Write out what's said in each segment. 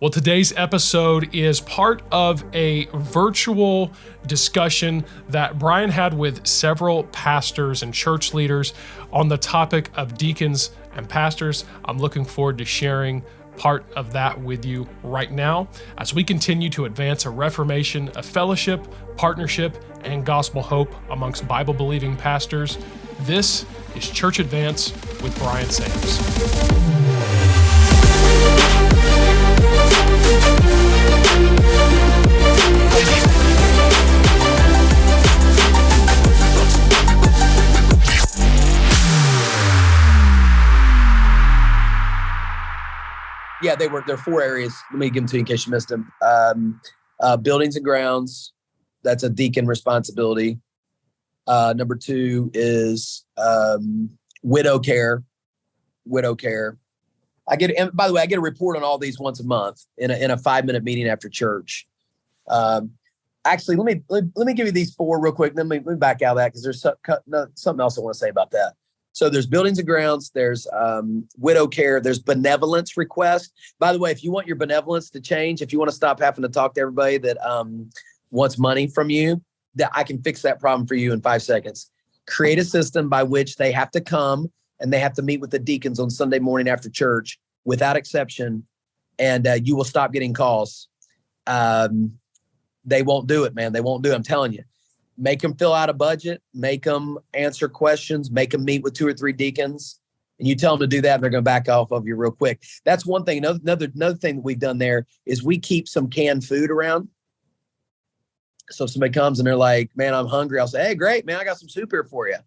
Well, today's episode is part of a virtual discussion that Bryan had with several pastors and church leaders on the topic of deacons and pastors. I'm looking forward to sharing part of that with you right now as we continue to advance a reformation of fellowship, partnership, and gospel hope amongst Bible-believing pastors. This is Church Advance with Bryan Sams. Yeah, there are 4 areas. Let me give them to you in case you missed them. Buildings and grounds. That's a deacon responsibility. Number 2 is widow care. And by the way, I get a report on all these once a month in a 5-minute meeting after church. Actually, let me give you these 4 real quick. Let me back out of that because there's something else I want to say about that. So there's buildings and grounds, there's widow care, there's benevolence request. By the way, if you want your benevolence to change, if you want to stop having to talk to everybody that wants money from you, that I can fix that problem for you in 5 seconds. Create a system by which they have to come and they have to meet with the deacons on Sunday morning after church without exception, and you will stop getting calls. They won't do it, man. They won't do it. I'm telling you. Make them fill out a budget, make them answer questions, make them meet with 2 or 3 deacons, and you tell them to do that, and they're going to back off of you real quick. That's one thing. Another thing that we've done there is we keep some canned food around. So if somebody comes and they're like, man, I'm hungry, I'll say, hey, great, man, I got some soup here for you.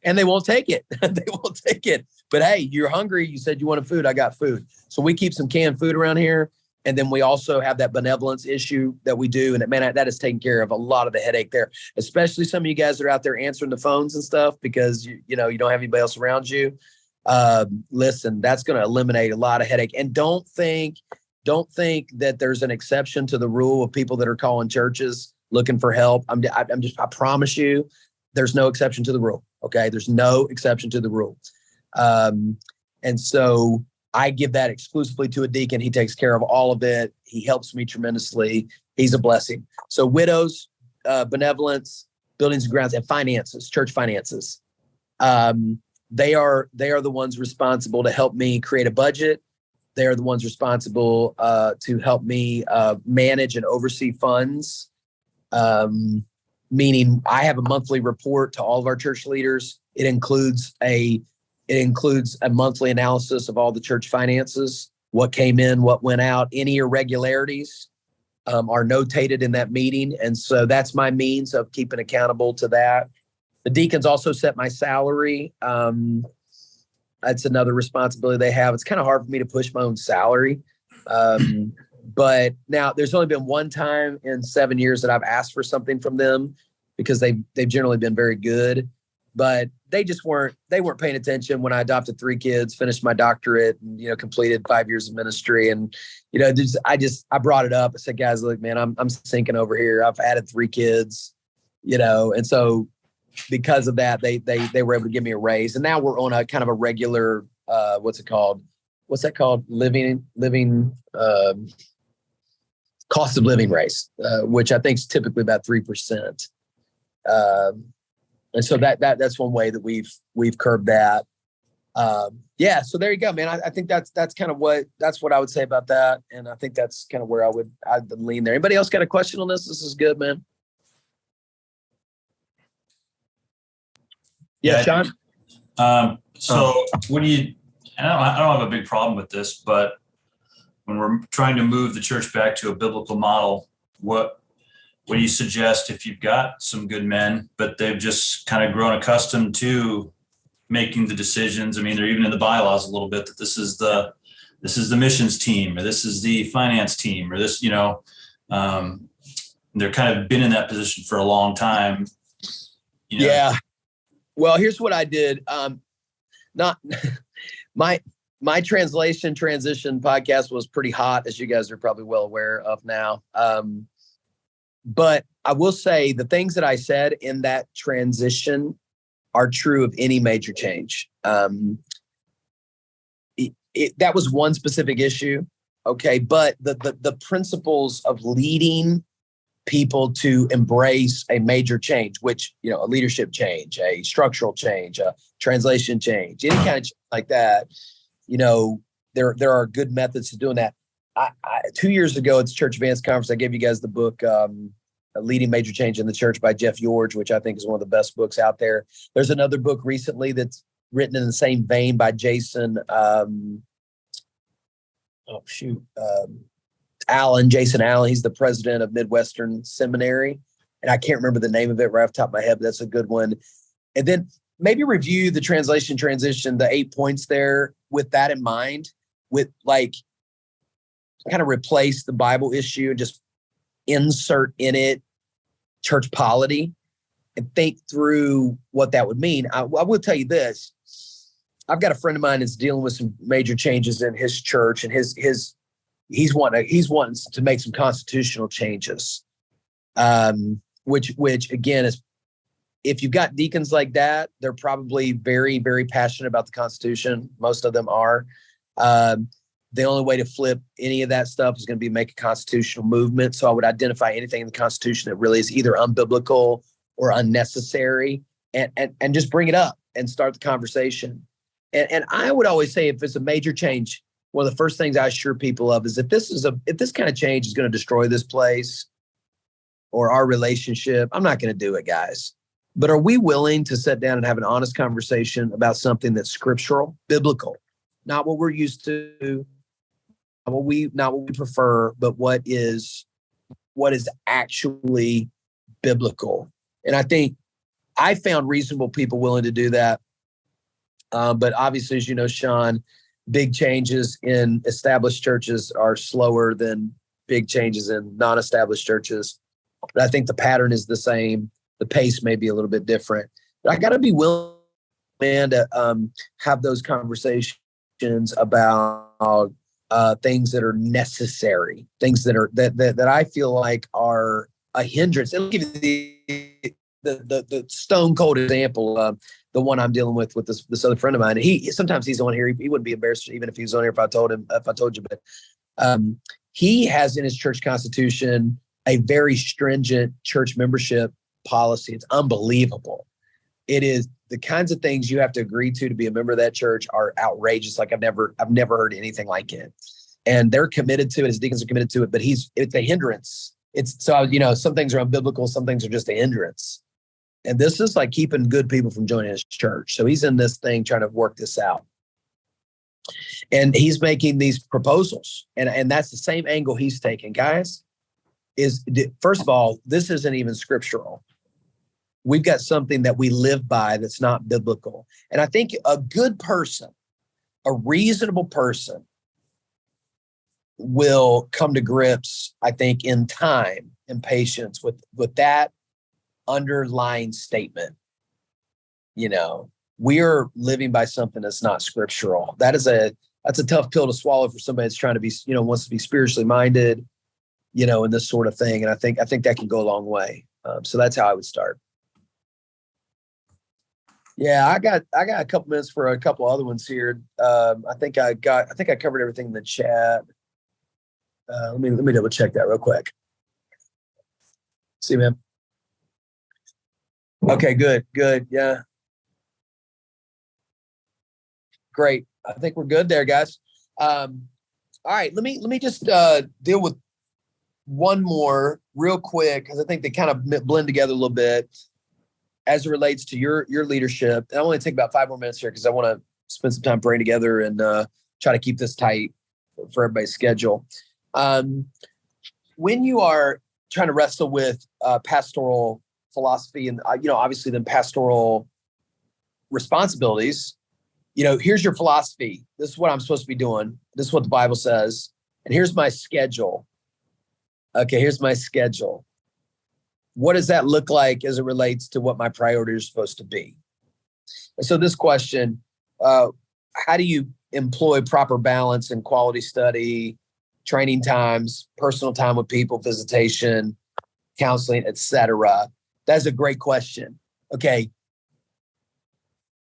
And they won't take it. They won't take it. But hey, you're hungry. You said you wanted food. I got food. So we keep some canned food around here. And then we also have that benevolence issue that we do. And man, that has taken care of a lot of the headache there, especially some of you guys that are out there answering the phones and stuff because you don't have anybody else around you. Listen, that's going to eliminate a lot of headache. And don't think that there's an exception to the rule of people that are calling churches looking for help. I promise you, there's no exception to the rule. Okay. There's no exception to the rule. And so I give that exclusively to a deacon. He takes care of all of it. He helps me tremendously. He's a blessing. So widows, benevolence, buildings and grounds, and finances, church finances. They are the ones responsible to help me create a budget. They are the ones responsible to help me manage and oversee funds. Meaning I have a monthly report to all of our church leaders. It includes a monthly analysis of all the church finances, what came in, what went out, any irregularities are notated in that meeting. And so that's my means of keeping accountable to that. The deacons also set my salary. That's another responsibility they have. It's kind of hard for me to push my own salary. But now there's only been one time in 7 years that I've asked for something from them because they've generally been very good. But they weren't paying attention when I adopted 3 kids, finished my doctorate, and, completed 5 years of ministry. And, I brought it up. I said, guys, look, man, I'm sinking over here. I've added 3 kids, and so because of that, they were able to give me a raise. And now we're on a kind of a regular, what's that called? Living, cost of living raise, which I think is typically about 3%. And so that's one way that we've curbed that. So there you go, man. I think that's kind of what I would say about that. And I think that's kind of where I'd lean there. Anybody else got a question on this? This is good, man. Yeah, Sean. What do you? I don't have a big problem with this, but when we're trying to move the church back to a biblical model, what do you suggest if you've got some good men, but they've just kind of grown accustomed to making the decisions? I mean, they're even in the bylaws a little bit that this is the missions team, or this is the finance team, or this, they're kind of been in that position for a long time. Yeah. Well, here's what I did. My transition podcast was pretty hot, as you guys are probably well aware of now. But I will say the things that I said in that transition are true of any major change. that was one specific issue. Okay. But the principles of leading people to embrace a major change, which, a leadership change, a structural change, a translation change, any kind of change like that, there are good methods to doing that. 2 years ago at the Church Advance Conference, I gave you guys the book, Leading Major Change in the Church by Jeff George, which I think is one of the best books out there. There's another book recently that's written in the same vein by Jason Jason Allen. He's the president of Midwestern Seminary. And I can't remember the name of it right off the top of my head, but that's a good one. And then maybe review the translation transition, the 8 points there with that in mind, with kind of replace the Bible issue and just insert in it church polity and think through what that would mean. I will tell you this. I've got a friend of mine that's dealing with some major changes in his church, and he's wanting to make some constitutional changes, which again is, if you've got deacons like that, they're probably very, very passionate about the Constitution. Most of them are. The only way to flip any of that stuff is going to be make a constitutional movement. So I would identify anything in the Constitution that really is either unbiblical or unnecessary, and just bring it up and start the conversation. And I would always say, if it's a major change, one of the first things I assure people of is if this kind of change is going to destroy this place or our relationship, I'm not going to do it, guys. But are we willing to sit down and have an honest conversation about something that's scriptural, biblical, not what we're used to, not what we prefer, but what is actually biblical? And I think I found reasonable people willing to do that. But obviously, as you know, Sean, big changes in established churches are slower than big changes in non-established churches. But I think the pattern is the same. The pace may be a little bit different. But I got to be willing, man, to have those conversations about things that are necessary, things that I feel like are a hindrance. And I'll give you the stone cold example. The one I'm dealing with this other friend of mine. Sometimes he's on here. He wouldn't be embarrassed even if he was on here if I told you. But he has in his church constitution a very stringent church membership policy. It's unbelievable. It is the kinds of things you have to agree to be a member of that church are outrageous. Like I've never heard anything like it. And they're committed to it. His deacons are committed to it. But it's a hindrance. Some things are unbiblical. Some things are just a hindrance. And this is like keeping good people from joining his church. So he's in this thing trying to work this out. And he's making these proposals. And that's the same angle he's taking, guys. First of all, this isn't even scriptural. We've got something that we live by that's not biblical. And I think a good person, a reasonable person, will come to grips, I think, in time and patience with that underlying statement. We're living by something that's not scriptural. That's a tough pill to swallow for somebody that's trying to be, wants to be spiritually minded, and this sort of thing. And I think that can go a long way. So that's how I would start. Yeah, I got a couple minutes for a couple other ones here. I think I covered everything in the chat. Let me double check that real quick. See, man. Okay, good. Yeah. Great. I think we're good there, guys. All right, let me just deal with one more real quick, because I think they kind of blend together a little bit as it relates to your leadership. And I want to take about 5 more minutes here because I want to spend some time praying together and try to keep this tight for everybody's schedule. When you are trying to wrestle with pastoral philosophy and, obviously then pastoral responsibilities, here's your philosophy. This is what I'm supposed to be doing. This is what the Bible says. And here's my schedule. Okay, here's my schedule. What does that look like as it relates to what my priorities are supposed to be? And so this question, how do you employ proper balance in quality study, training times, personal time with people, visitation, counseling, etc.? That's a great question. Okay.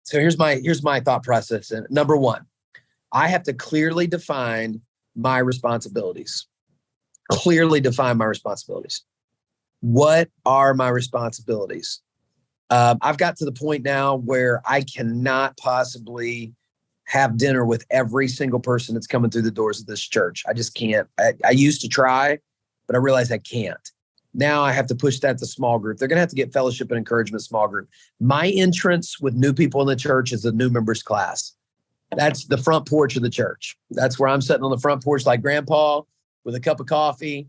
So here's my thought process. And number one, I have to clearly define my responsibilities. Clearly define my responsibilities. What are my responsibilities? I've got to the point now where I cannot possibly have dinner with every single person that's coming through the doors of this church. I just can't. I used to try, but I realized I can't. Now I have to push that to small group. They're going to have to get fellowship and encouragement small group. My entrance with new people in the church is a new members class. That's the front porch of the church. That's where I'm sitting on the front porch like grandpa with a cup of coffee.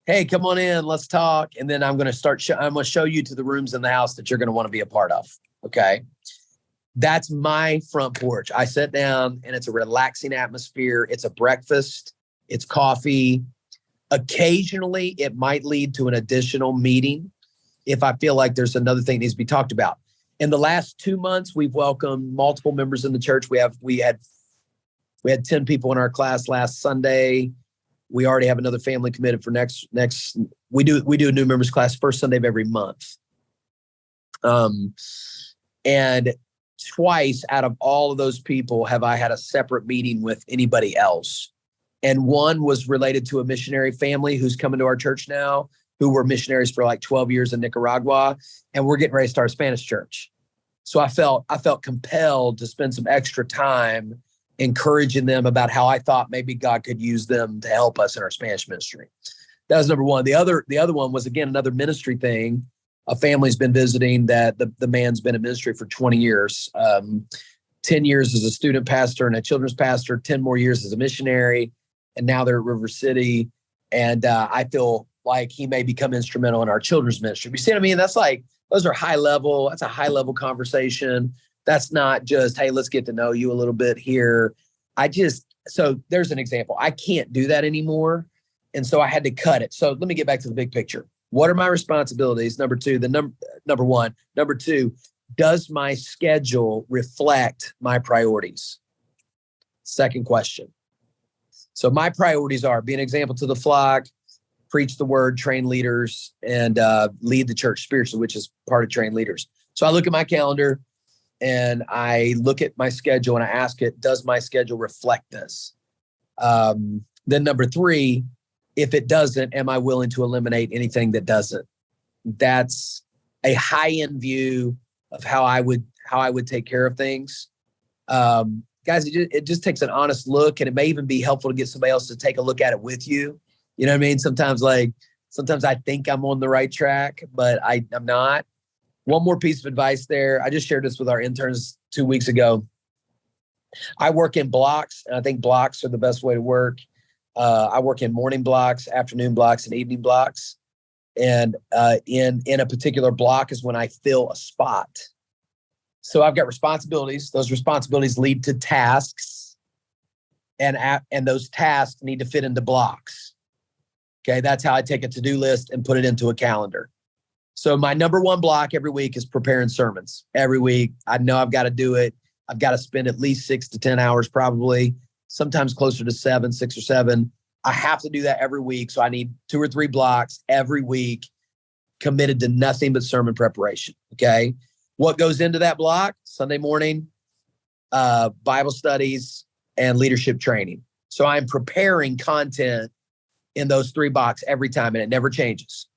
Hey, come on in, let's talk. And then I'm going to I'm going to show you to the rooms in the house that you're going to want to be a part of. Okay. That's my front porch. I sit down and it's a relaxing atmosphere. It's a breakfast. It's coffee. Occasionally, it might lead to an additional meeting if I feel like there's another thing that needs to be talked about. In the last 2 months, we've welcomed multiple members in the church. We had 10 people in our class last Sunday. We already have another family committed for next. We do a new members class first Sunday of every month. And twice out of all of those people have I had a separate meeting with anybody else. And one was related to a missionary family who's coming to our church now, who were missionaries for like 12 years in Nicaragua. And we're getting ready to start a Spanish church. So I felt compelled to spend some extra time encouraging them about how I thought maybe God could use them to help us in our Spanish ministry. That was number one. The other one was, again, another ministry thing. A family's been visiting that the man's been in ministry for 20 years, 10 years as a student pastor and a children's pastor, 10 more years as a missionary. And now they're at River City. And I feel like he may become instrumental in our children's ministry. You see what I mean? That's like, those are that's a high level conversation. That's not just, hey, let's get to know you a little bit here. So there's an example. I can't do that anymore. And so I had to cut it. So let me get back to the big picture. What are my responsibilities? Number one. Number two, does my schedule reflect my priorities? Second question. So my priorities are be an example to the flock, preach the word, train leaders, and lead the church spiritually, which is part of train leaders. So I look at my calendar and I look at my schedule and I ask it, does my schedule reflect this? Then number three, if it doesn't, am I willing to eliminate anything that doesn't? That's a high-end view of how I would take care of things. Guys, it just takes an honest look, and it may even be helpful to get somebody else to take a look at it with you. You know what I mean? Sometimes I think I'm on the right track, but I'm not. One more piece of advice there. I just shared this with our interns 2 weeks ago. I work in blocks, and I think blocks are the best way to work. I work in morning blocks, afternoon blocks, and evening blocks. And in a particular block is when I fill a spot. So I've got responsibilities. Those responsibilities lead to tasks, and those tasks need to fit into blocks. Okay, that's how I take a to-do list and put it into a calendar. So my number one block every week is preparing sermons. Every week, I know I've got to do it. I've got to spend at least 6 to 10 hours probably, sometimes closer to 6 or 7. I have to do that every week. So I need 2 or 3 blocks every week committed to nothing but sermon preparation. Okay. What goes into that block? Sunday morning, Bible studies, and leadership training. So I'm preparing content in those 3 boxes every time, and it never changes.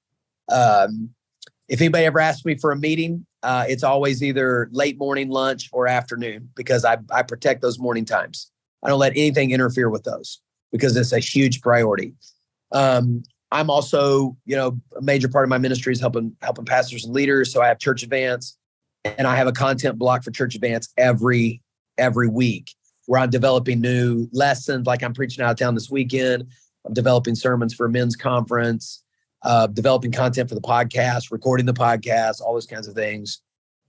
If anybody ever asks me for a meeting, it's always either late morning, lunch, or afternoon, because I protect those morning times. I don't let anything interfere with those because it's a huge priority. I'm also, a major part of my ministry is helping pastors and leaders. So I have Church Advance, and I have a content block for Church Advance every week where I'm developing new lessons. Like I'm preaching out of town this weekend. I'm developing sermons for a men's conference, developing content for the podcast, recording the podcast, all those kinds of things.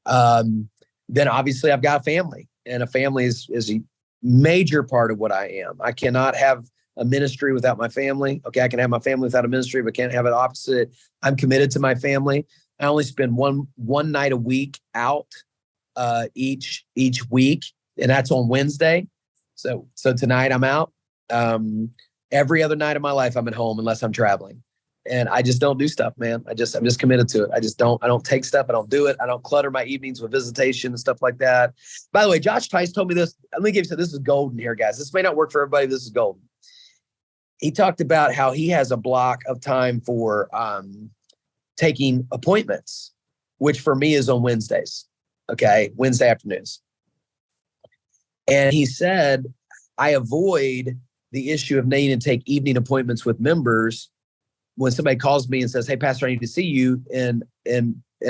Then obviously I've got a family, and a family is a major part of what I am. I cannot have a ministry without my family. Okay, I can have my family without a ministry, but can't have it opposite. I'm committed to my family. I only spend one night a week out each week, and that's on Wednesday. So tonight I'm out. Every other night of my life I'm at home unless I'm traveling. And I just don't do stuff, man. I'm just committed to it. I don't take stuff. I don't do it. I don't clutter my evenings with visitation and stuff like that. By the way, Josh Tice told me this. Let me give you, this is golden here, guys. This may not work for everybody. This is golden. He talked about how he has a block of time for taking appointments, which for me is on Wednesdays. Okay. Wednesday afternoons. And he said, I avoid the issue of needing to take evening appointments with members when somebody calls me and says, hey, Pastor, I need to see you. And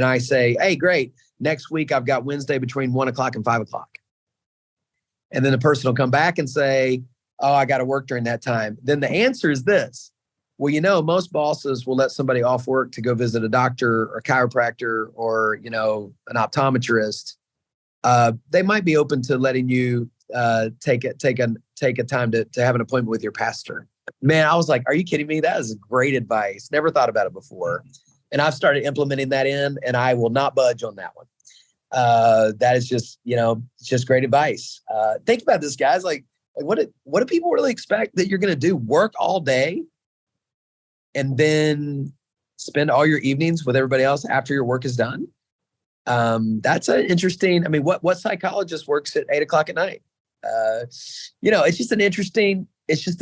I say, hey, great. Next week, I've got Wednesday between 1 o'clock and 5 o'clock. And then the person will come back and say, oh, I got to work during that time. Then the answer is this. Well, most bosses will let somebody off work to go visit a doctor or chiropractor or, an optometrist. They might be open to letting you take a time to have an appointment with your pastor. Man, I was like, are you kidding me? That is great advice. Never thought about it before. And I've started implementing that and I will not budge on that one. That is just, it's just great advice. Think about this, guys. Like what do people really expect that you're going to do? Work all day and then spend all your evenings with everybody else after your work is done? That's an interesting, what psychologist works at 8 o'clock at night? It's just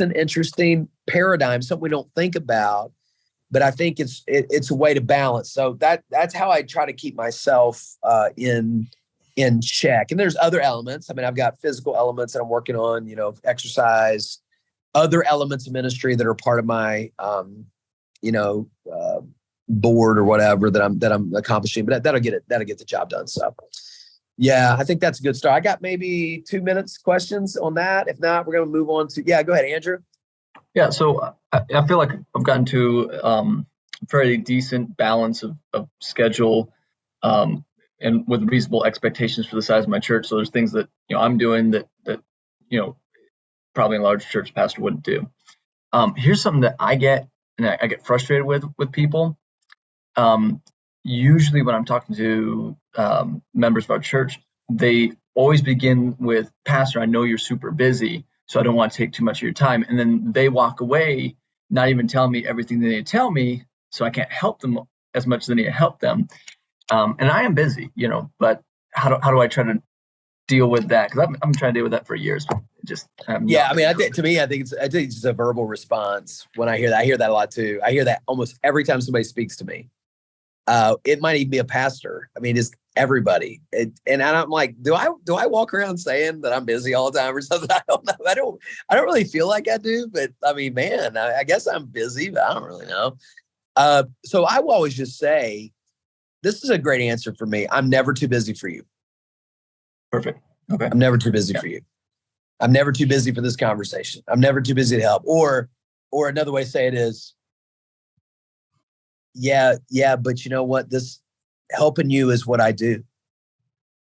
an interesting paradigm, something we don't think about, but I think it's a way to balance. So that's how I try to keep myself in check. And there's other elements. I've got physical elements that I'm working on, exercise, other elements of ministry that are part of my, board or whatever that I'm accomplishing, but that'll get the job done. So yeah, I think that's a good start. I got maybe 2 minutes questions on that. If not, we're going to move on to, go ahead, Andrew. Yeah. So I feel like I've gotten to a fairly decent balance of schedule and with reasonable expectations for the size of my church. So there's things that, I'm doing that probably a large church pastor wouldn't do. Here's something that I get, and I get frustrated with people. Usually when I'm talking to members of our church, they always begin with, Pastor, I know you're super busy, so I don't want to take too much of your time. And then they walk away, not even telling me everything they need to tell me, so I can't help them as much as I need to help them. And I am busy, but how do I try to deal with that? Because I'm trying to deal with that for years. I think it's just a verbal response when I hear that. I hear that a lot too. I hear that almost every time somebody speaks to me. It might even be a pastor. Just everybody. And I'm like, do I walk around saying that I'm busy all the time or something? I don't know. I don't really feel like I do, but man, I guess I'm busy, but I don't really know. So I will always just say, this is a great answer for me. I'm never too busy for you. Perfect. Okay. I'm never too busy for you. I'm never too busy for this conversation. I'm never too busy to help. Or another way to say it is, yeah, but you know what? This helping you is what I do.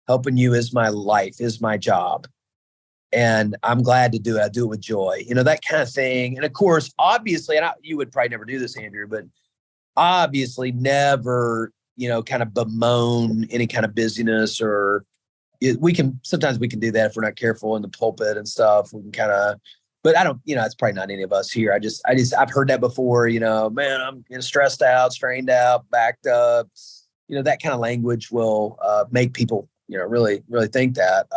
Helping you is my life, is my job. And I'm glad to do it. I do it with joy, that kind of thing. And of course, obviously, and you would probably never do this, Andrew, but obviously never, kind of bemoan any kind of busyness or sometimes we can do that if we're not careful in the pulpit and stuff. We can kind of, but I don't, it's probably not any of us here. I've heard that before, man, I'm stressed out, strained out, backed up, that kind of language will make people, really, really think that.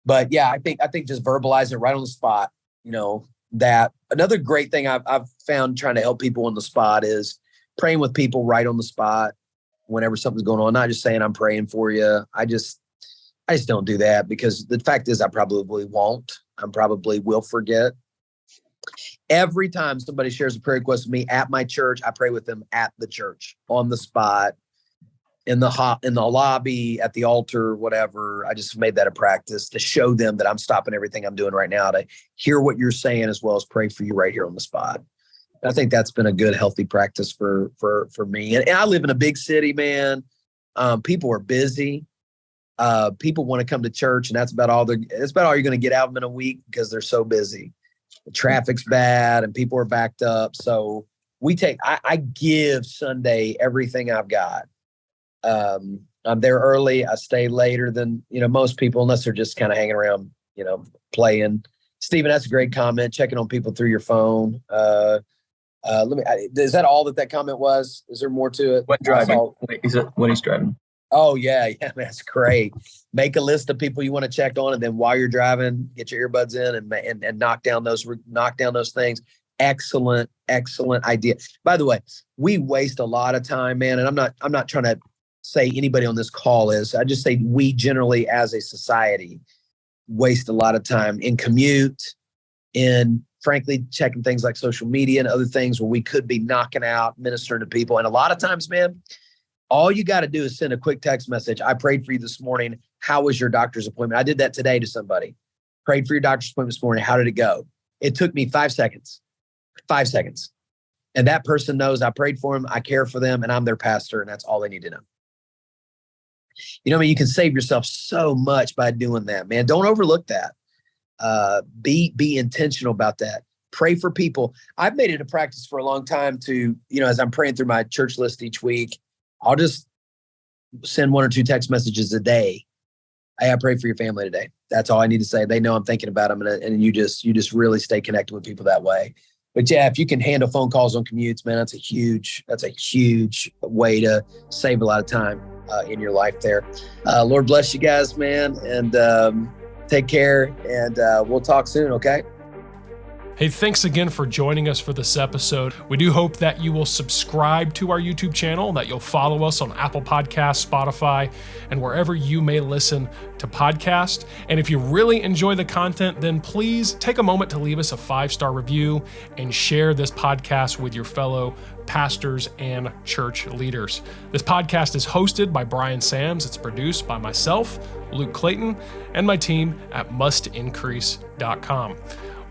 But yeah, I think just verbalizing it right on the spot, that another great thing I've found trying to help people on the spot is praying with people right on the spot whenever something's going on, not just saying I'm praying for you. I just don't do that because the fact is I probably won't. I probably will forget. Every time somebody shares a prayer request with me at my church, I pray with them at the church, on the spot, in the lobby, at the altar, whatever. I just made that a practice to show them that I'm stopping everything I'm doing right now to hear what you're saying as well as pray for you right here on the spot. I think that's been a good, healthy practice for me. And I live in a big city, man. People are busy. People want to come to church, and that's about all you're going to get out of them in a week because they're so busy. The traffic's bad and people are backed up. So I give Sunday everything I've got. I'm there early. I stay later than, most people, unless they're just kind of hanging around, playing. Stephen, that's a great comment. Checking on people through your phone. Is that all that comment was? Is there more to it? When driving. Is it when he's driving? Oh yeah, man, that's great. Make a list of people you want to check on, and then while you're driving, get your earbuds in and knock down those things. Excellent idea. By the way, we waste a lot of time, man, and I'm not trying to say anybody on this call is. I just say we generally as a society waste a lot of time in commute, in frankly checking things like social media and other things where we could be knocking out, ministering to people. And a lot of times, man, all you got to do is send a quick text message. I prayed for you this morning. How was your doctor's appointment? I did that today to somebody. Prayed for your doctor's appointment this morning. How did it go? It took me 5 seconds. 5 seconds. And that person knows I prayed for them, I care for them, and I'm their pastor, and that's all they need to know. You know what I mean? You can save yourself so much by doing that, man. Don't overlook that. Be intentional about that. Pray for people. I've made it a practice for a long time to, as I'm praying through my church list each week, I'll just send 1 or 2 text messages a day. Hey, I pray for your family today. That's all I need to say. They know I'm thinking about them, and you just really stay connected with people that way. But yeah, if you can handle phone calls on commutes, man, that's a huge way to save a lot of time in your life there. Lord bless you guys, man, and take care, and we'll talk soon, okay? Hey, thanks again for joining us for this episode. We do hope that you will subscribe to our YouTube channel, that you'll follow us on Apple Podcasts, Spotify, and wherever you may listen to podcasts. And if you really enjoy the content, then please take a moment to leave us a 5-star review and share this podcast with your fellow pastors and church leaders. This podcast is hosted by Bryan Sams. It's produced by myself, Luke Clayton, and my team at mustincrease.com.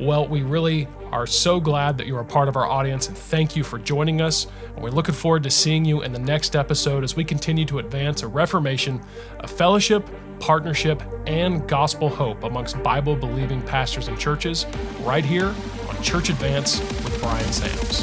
Well, we really are so glad that you're a part of our audience, and thank you for joining us. And we're looking forward to seeing you in the next episode as we continue to advance a reformation of fellowship, partnership, and gospel hope amongst Bible-believing pastors and churches right here on Church Advance with Bryan Sams.